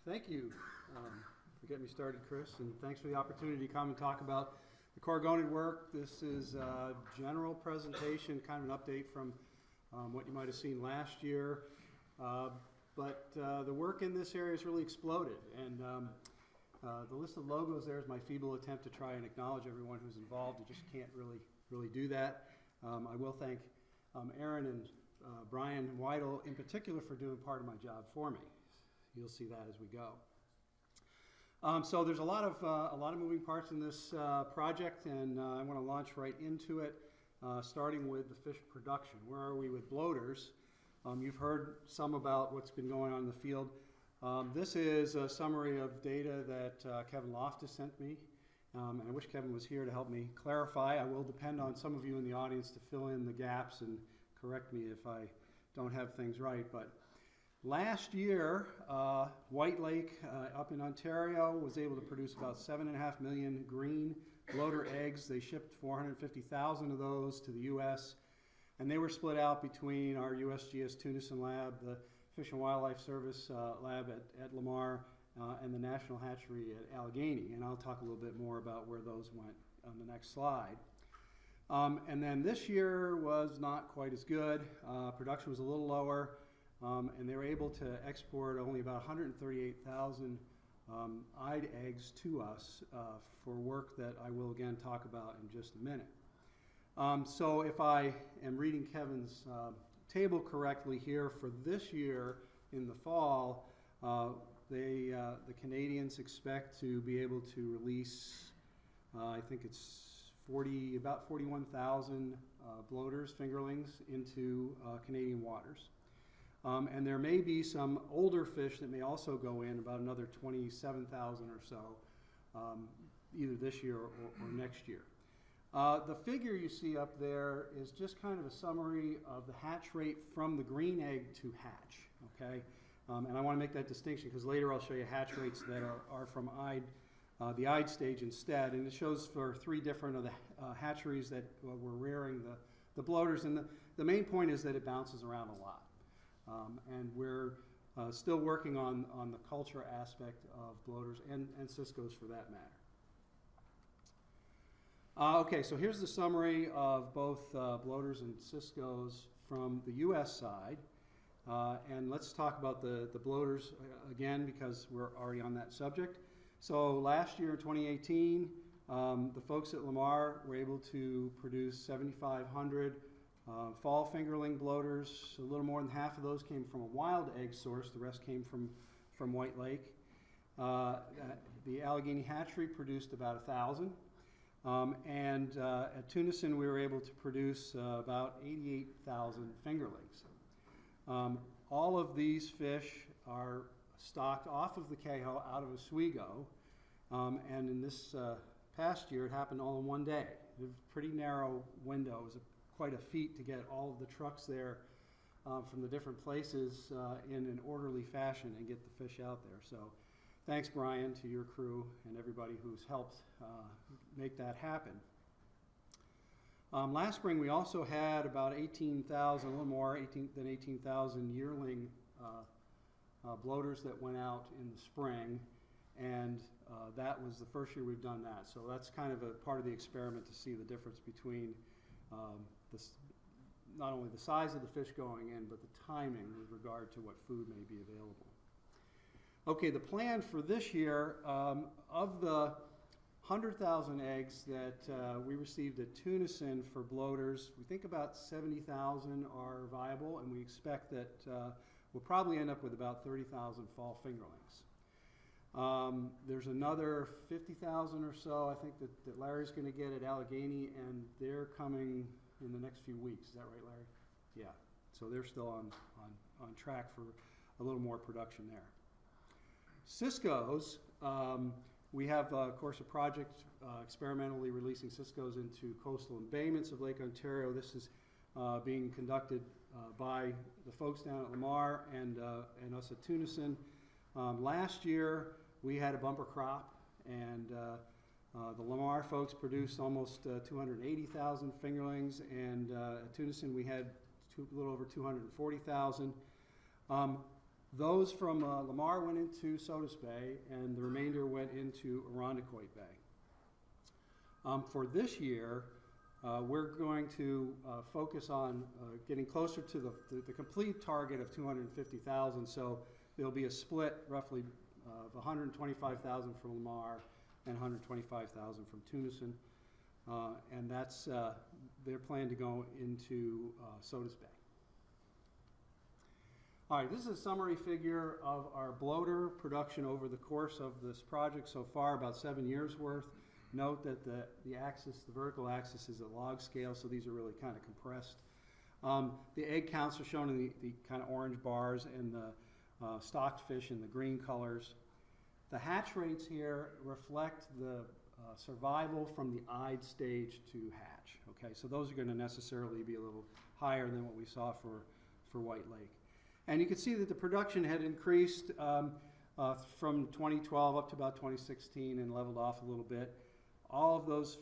Thank you for getting me started, Chris, and thanks for the opportunity to come and talk about the Corgoned work. This is a general presentation, kind of an update from what you might have seen last year. But the work in this area has really exploded, and the list of logos there is my feeble attempt to try and acknowledge everyone who's involved. I just can't really do that. I will thank Aaron and Brian Weidel in particular for doing part of my job for me. You'll see that as we go. So there's a lot of moving parts in this project, and I want to launch right into it, starting with the fish production. Where are we with bloaters? You've heard some about what's been going on in the field. This is a summary of data that Kevin Loftus sent me, and I wish Kevin was here to help me clarify. I will depend on some of you in the audience to fill in the gaps and correct me if I don't have things right. But last year, White Lake up in Ontario was able to produce about 7.5 million green bloater eggs. They shipped 450,000 of those to the U.S., and they were split out between our USGS Tunison lab, the Fish and Wildlife Service lab at Lamar, and the National Hatchery at Allegheny. And I'll talk a little bit more about where those went on the next slide. And then this year was not quite as good. Production was a little lower. And they were able to export only about 138,000 eyed eggs to us for work that I will again talk about in just a minute. So if I am reading Kevin's table correctly here, for this year in the fall, the Canadians expect to be able to release, I think it's about 41,000 bloaters, fingerlings, into Canadian waters. And there may be some older fish that may also go in, about another 27,000 or so, either this year or next year. The figure you see up there is just kind of a summary of the hatch rate from the green egg to hatch, okay? And I want to make that distinction because later I'll show you hatch rates that are from the eyed stage instead. And it shows for 3 different of the hatcheries that were rearing the bloaters. And the main point is that it bounces around a lot. And we're still working on the culture aspect of bloaters and ciscos for that matter. Okay, so here's the summary of both bloaters and ciscos from the U.S. side. And let's talk about the bloaters again because we're already on that subject. So last year, 2018, the folks at Lamar were able to produce 7,500 fall fingerling bloaters. A little more than half of those came from a wild egg source. The rest came from White Lake. The Allegheny hatchery produced about 1,000. And at Tunison, we were able to produce about 88,000 fingerlings. All of these fish are stocked off of the Cahoe out of Oswego. And in this past year, it happened all in one day. It was a pretty narrow window. It was quite a feat to get all of the trucks there from the different places in an orderly fashion and get the fish out there. So thanks, Brian, to your crew and everybody who's helped make that happen. Last spring, we also had about 18,000, a little more than 18,000 yearling bloaters that went out in the spring. And that was the first year we've done that. So that's kind of a part of the experiment to see the difference between not only the size of the fish going in, but the timing with regard to what food may be available. Okay, the plan for this year, of the 100,000 eggs that we received at Tunison for bloaters, we think about 70,000 are viable, and we expect that we'll probably end up with about 30,000 fall fingerlings. There's another 50,000 or so, I think, that Larry's going to get at Allegheny, and they're coming in the next few weeks. Is that right, Larry? Yeah. So they're still on track for a little more production there. Ciscos, we have, of course, a project experimentally releasing ciscos into coastal embayments of Lake Ontario. This is being conducted by the folks down at Lamar and us at Tunison. Last year, we had a bumper crop, and the Lamar folks produced almost 280,000 fingerlings, and at Tunison we had a little over 240,000. Those from Lamar went into Sodus Bay, and the remainder went into Irondequoit Bay. For this year, we're going to focus on getting closer to the complete target of 250,000. So there'll be a split roughly of 125,000 from Lamar and 125,000 from Tunison, and that's their plan to go into Sodus Bay. All right, this is a summary figure of our bloater production over the course of this project so far, about 7 years worth. Note that the axis, the vertical axis, is a log scale, so these are really kind of compressed. The egg counts are shown in the kind of orange bars, and the stocked fish in the green colors. The hatch rates here reflect the survival from the eyed stage to hatch. Okay, so those are going to necessarily be a little higher than what we saw for White Lake. And you can see that the production had increased from 2012 up to about 2016 and leveled off a little bit. All of those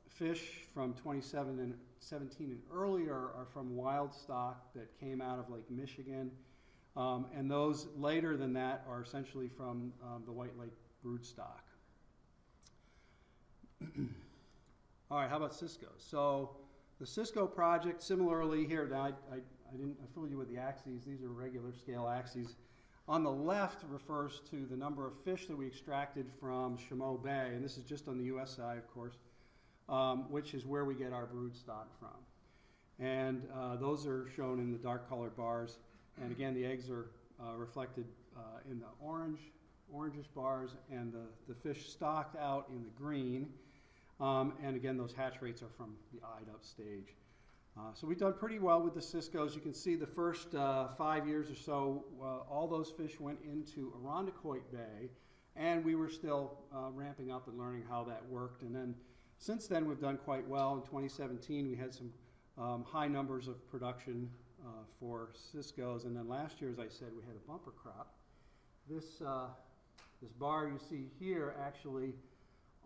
fish from 2017 and earlier are from wild stock that came out of Lake Michigan. And those later than that are essentially from the White Lake brood stock. All right, how about cisco? So the cisco project, similarly here, now I fooled you with the axes. These are regular scale axes. On the left refers to the number of fish that we extracted from Chameau Bay, and this is just on the U.S. side, of course, which is where we get our brood stock from. And those are shown in the dark colored bars. And again, the eggs are reflected in the orangish bars, and the fish stocked out in the green. And again, those hatch rates are from the eyed up stage. So we've done pretty well with the ciscos. You can see the first 5 years or so, all those fish went into Irondequoit Bay, and we were still ramping up and learning how that worked. And then since then, we've done quite well. In 2017, we had some high numbers of production for ciscos, and then last year, as I said, we had a bumper crop. This bar you see here actually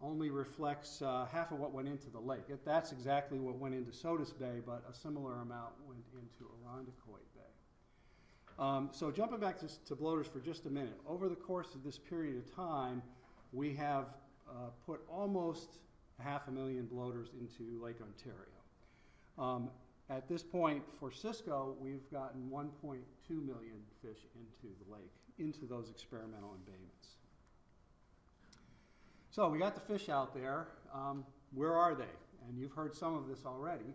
only reflects half of what went into the lake. That's exactly what went into Sodus Bay, but a similar amount went into Irondequoit Bay. So jumping back to bloaters for just a minute, over the course of this period of time, we have put almost 500,000 bloaters into Lake Ontario. At this point, for cisco, we've gotten 1.2 million fish into the lake, into those experimental embayments. So we got the fish out there. Where are they? And you've heard some of this already.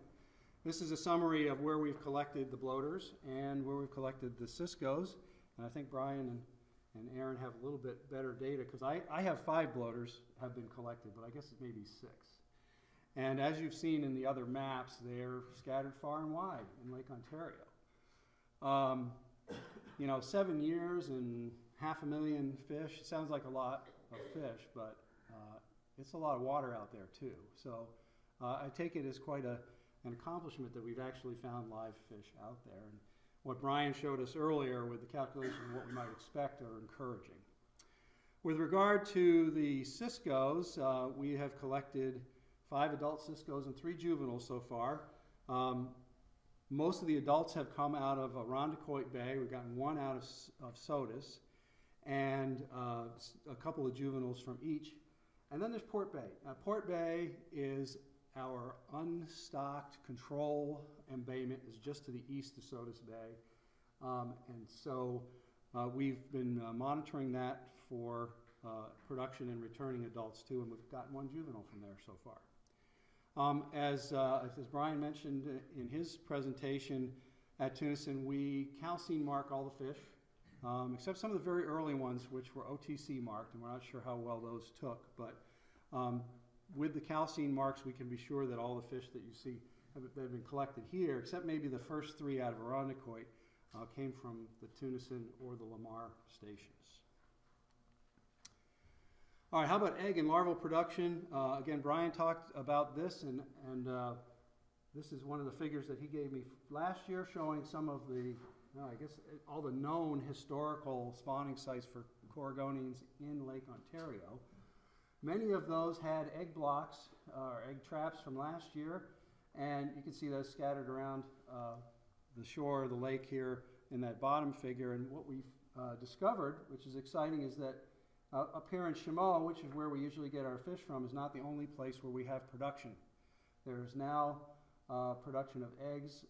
This is a summary of where we've collected the bloaters and where we've collected the ciscos. And I think Brian and Aaron have a little bit better data, because I have 5 bloaters have been collected, but I guess it may be 6. And as you've seen in the other maps, they're scattered far and wide in Lake Ontario. 7 years and 500,000 fish, it sounds like a lot of fish, but it's a lot of water out there too. So I take it as quite an accomplishment that we've actually found live fish out there. And what Brian showed us earlier with the calculation of what we might expect are encouraging. With regard to the ciscos, we have collected 5 adult ciscos and 3 juveniles so far. Most of the adults have come out of Irondequoit Bay. We've gotten 1 out of Sodus, and a couple of juveniles from each. And then there's Port Bay. Port Bay is our unstocked control embayment, is just to the east of Sodus Bay. And so we've been monitoring that for production and returning adults too, and we've gotten 1 juvenile from there so far. As Brian mentioned in his presentation at Tunison, we calcine mark all the fish, except some of the very early ones, which were OTC marked, and we're not sure how well those took. But with the calcine marks, we can be sure that all the fish that you see that have been collected here, except maybe the first 3 out of Irondequoit, came from the Tunison or the Lamar stations. All right, how about egg and larval production? Again, Brian talked about this, and this is one of the figures that he gave me last year, showing some of the, I guess, all the known historical spawning sites for Corrigonines in Lake Ontario. Many of those had egg blocks or egg traps from last year, and you can see those scattered around the shore of the lake here in that bottom figure. And what we discovered, which is exciting, is that up here in Chameau, which is where we usually get our fish from, is not the only place where we have production. There's now production of eggs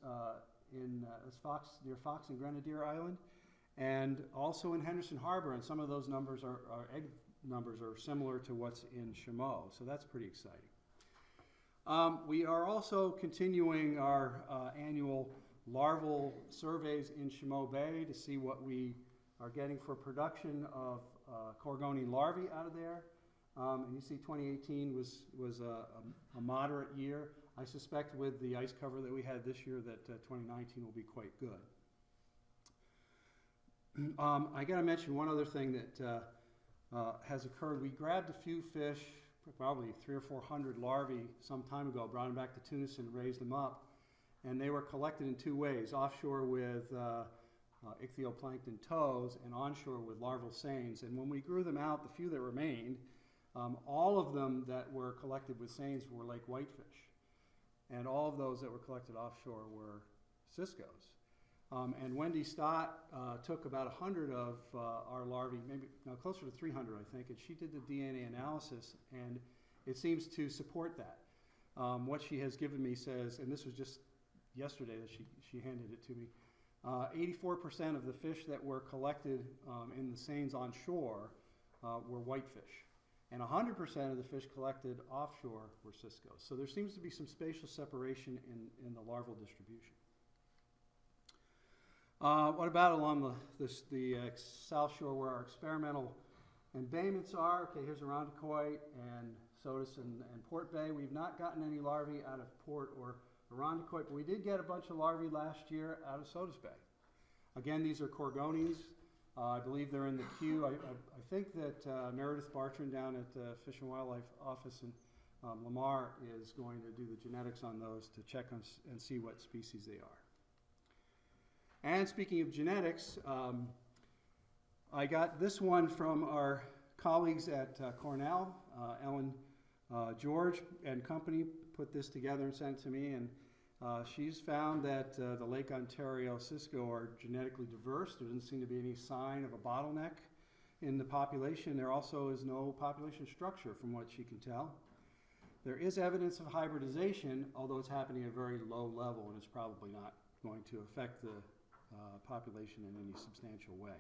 near Fox and Grenadier Island, and also in Henderson Harbor, and some of those numbers egg numbers are similar to what's in Chameau, so that's pretty exciting. We are also continuing our annual larval surveys in Chameau Bay to see what we are getting for production of Gorgonian larvae out of there. And you see 2018 was a moderate year. I suspect with the ice cover that we had this year that 2019 will be quite good. I got to mention one other thing that has occurred. We grabbed a few fish, probably 300 or 400 larvae some time ago, brought them back to Tunis and raised them up. And they were collected in two ways, offshore with ichthyoplankton tows and onshore with larval seines. And when we grew them out, the few that remained, all of them that were collected with seines were lake whitefish. And all of those that were collected offshore were ciscos. And Wendy Stott took about 100 of our larvae, maybe closer to 300, I think, and she did the DNA analysis, and it seems to support that. What she has given me says, and this was just yesterday that she handed it to me, 84% of the fish that were collected in the seines on shore were whitefish, and 100% of the fish collected offshore were ciscos. So there seems to be some spatial separation in the larval distribution. What about along the South Shore where our experimental embayments are? Okay, here's Irondequoit and Sodus and Port Bay. We've not gotten any larvae out of Port or Irondequoit, but we did get a bunch of larvae last year out of Sodus Bay. Again, these are Gorgonies. I believe they're in the queue. I think that Meredith Bartran down at the Fish and Wildlife Office in Lamar is going to do the genetics on those to check on and see what species they are. And speaking of genetics, I got this one from our colleagues at Cornell. Ellen George and company put this together and sent it to me, and she's found that the Lake Ontario cisco are genetically diverse. There doesn't seem to be any sign of a bottleneck in the population. There also is no population structure from what she can tell. There is evidence of hybridization, although it's happening at a very low level, and it's probably not going to affect the population in any substantial way.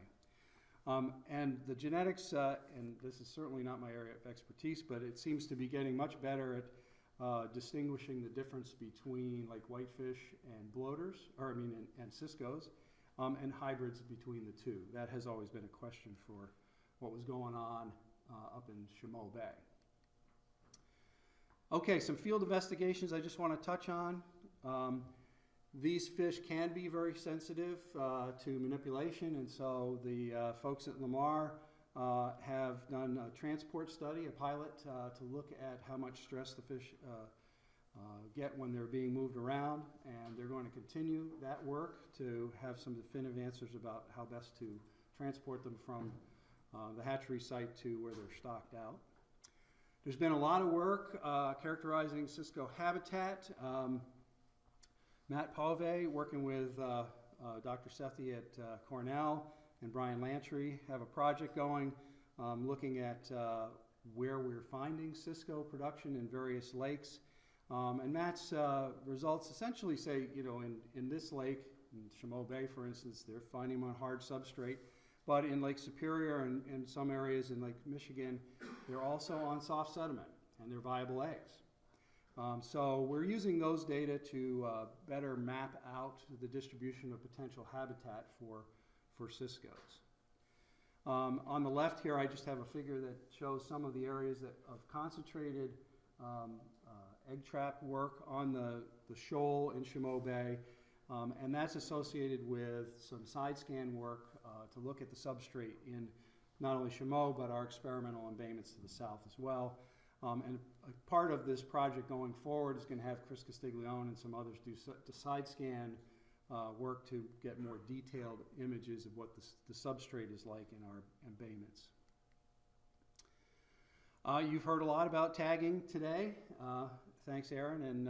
And the genetics, and this is certainly not my area of expertise, but it seems to be getting much better at distinguishing the difference between like whitefish and bloaters, and ciscos, and hybrids between the two. That has always been a question for what was going on up in Chameau Bay. Okay, some field investigations I just want to touch on. These fish can be very sensitive to manipulation, and so the folks at Lamar have done a transport study, a pilot, to look at how much stress the fish get when they're being moved around, and they're going to continue that work to have some definitive answers about how best to transport them from the hatchery site to where they're stocked out. There's been a lot of work characterizing cisco habitat. Matt Pave, working with Dr. Sethi at Cornell and Brian Lantry, have a project going looking at where we're finding cisco production in various lakes. And Matt's results essentially say, in this lake, in Chameau Bay, for instance, they're finding them on hard substrate. But in Lake Superior and in some areas in Lake Michigan, they're also on soft sediment, and they're viable eggs. So we're using those data to better map out the distribution of potential habitat for ciscos. On the left here, I just have a figure that shows some of the areas of concentrated egg trap work on the shoal in Chameau Bay, and that's associated with some side scan work to look at the substrate in not only Chameau, but our experimental embayments to the south as well. And a part of this project going forward is going to have Chris Castiglione and some others do side scan work to get more detailed images of what the substrate is like in our embayments. You've heard a lot about tagging today. Thanks, Aaron. And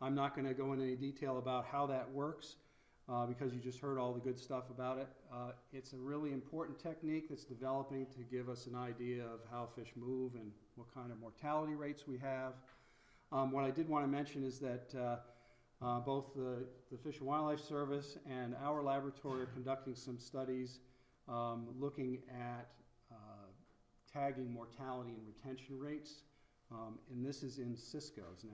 I'm not going to go into any detail about how that works. because you just heard all the good stuff about it. It's a really important technique that's developing to give us an idea of how fish move and what kind of mortality rates we have. What I did want to mention is that both the Fish and Wildlife Service and our laboratory are conducting some studies looking at tagging mortality and retention rates, and this is in ciscos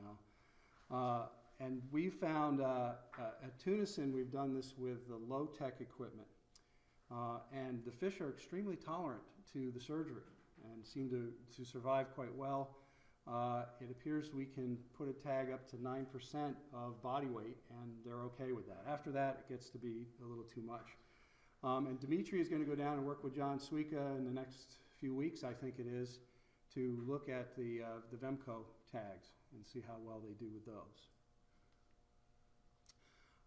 now. And we found at Tunison, we've done this with the low-tech equipment, and the fish are extremely tolerant to the surgery and seem to survive quite well. It appears we can put a tag up to 9% of body weight, and they're okay with that. After that, it gets to be a little too much. And Dimitri is going to go down and work with John Suica in the next few weeks, I think it is, to look at the Vemco tags and see how well they do with those.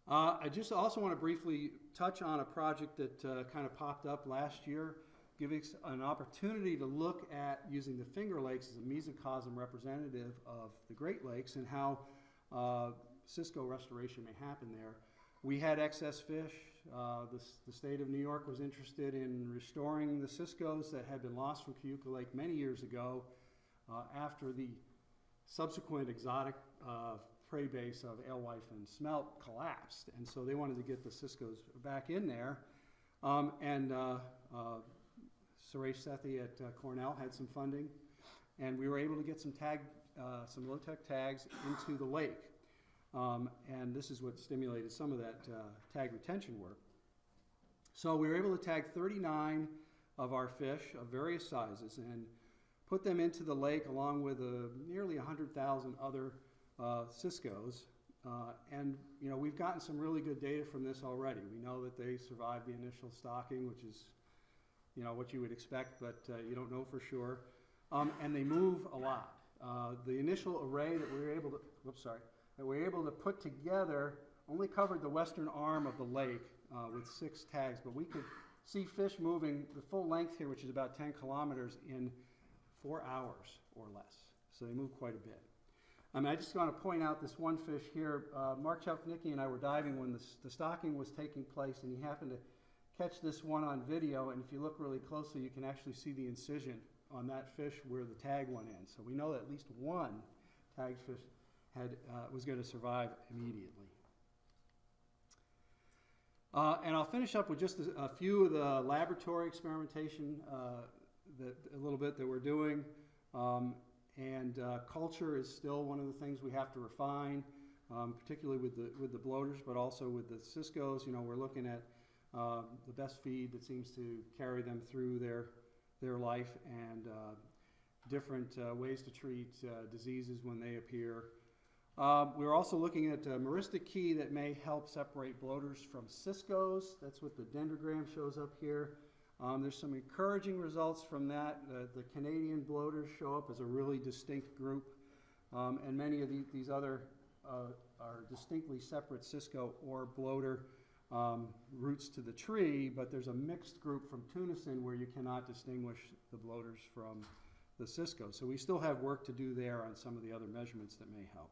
I just also want to briefly touch on a project that kind of popped up last year, giving us an opportunity to look at using the Finger Lakes as a mesocosm representative of the Great Lakes and how cisco restoration may happen there. We had excess fish. The state of New York was interested in restoring the ciscos that had been lost from Cayuga Lake many years ago after the subsequent exotic prey base of alewife and smelt collapsed, and so they wanted to get the ciscos back in there. Suresh Sethi at Cornell had some funding, and we were able to get some low-tech tags into the lake. And this is what stimulated some of that tag retention work. So we were able to tag 39 of our fish of various sizes and put them into the lake along with nearly 100,000 other ciscos. And you know, we've gotten some really good data from this already. We know that they survived the initial stocking, which is what you would expect, but you don't know for sure. And they move a lot. The initial array that we were able to put together only covered the western arm of the lake with 6 tags, but we could see fish moving the full length here, which is about 10 kilometers, in 4 hours or less. So they move quite a bit. I just want to point out this one fish here. Mark Chalknicki and I were diving when the stocking was taking place, and he happened to catch this one on video, and if you look really closely, you can actually see the incision on that fish where the tag went in. So we know that at least one tagged fish was going to survive immediately. And I'll finish up with just a few of the laboratory experimentation a little bit that we're doing. Culture is still one of the things we have to refine, particularly with the bloaters, but also with the ciscos. We're looking at the best feed that seems to carry them through their life, and different ways to treat diseases when they appear. We're also looking at a meristic key that may help separate bloaters from ciscos. That's what the dendrogram shows up here. There's some encouraging results from that. The Canadian bloaters show up as a really distinct group, and many of these other are distinctly separate cisco or bloater roots to the tree, but there's a mixed group from Tunison where you cannot distinguish the bloaters from the cisco. So we still have work to do there on some of the other measurements that may help.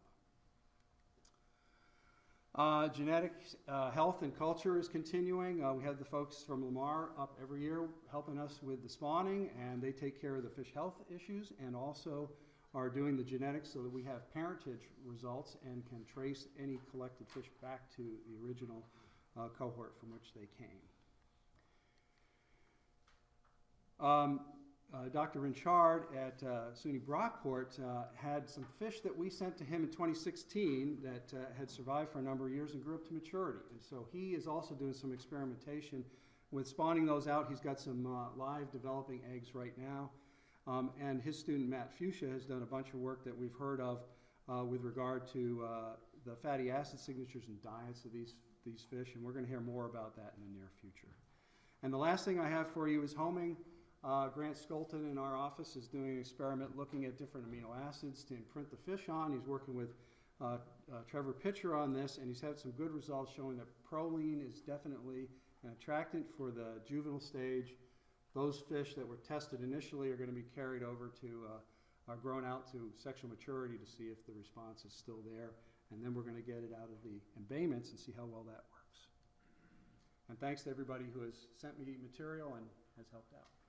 Genetics, health, and culture is continuing. We have the folks from Lamar up every year helping us with the spawning, and they take care of the fish health issues and also are doing the genetics so that we have parentage results and can trace any collected fish back to the original cohort from which they came. Dr. Rinchard at SUNY Brockport had some fish that we sent to him in 2016 that had survived for a number of years and grew up to maturity. And so he is also doing some experimentation with spawning those out. He's got some live developing eggs right now. And his student, Matt Fuchsia, has done a bunch of work that we've heard of with regard to the fatty acid signatures and diets of these fish, and we're going to hear more about that in the near future. And the last thing I have for you is homing. Grant Skolton in our office is doing an experiment looking at different amino acids to imprint the fish on. He's working with Trevor Pitcher on this, and he's had some good results showing that proline is definitely an attractant for the juvenile stage. Those fish that were tested initially are going to be carried over to, are grown out to sexual maturity to see if the response is still there, and then we're going to get it out of the embayments and see how well that works. And thanks to everybody who has sent me material and has helped out.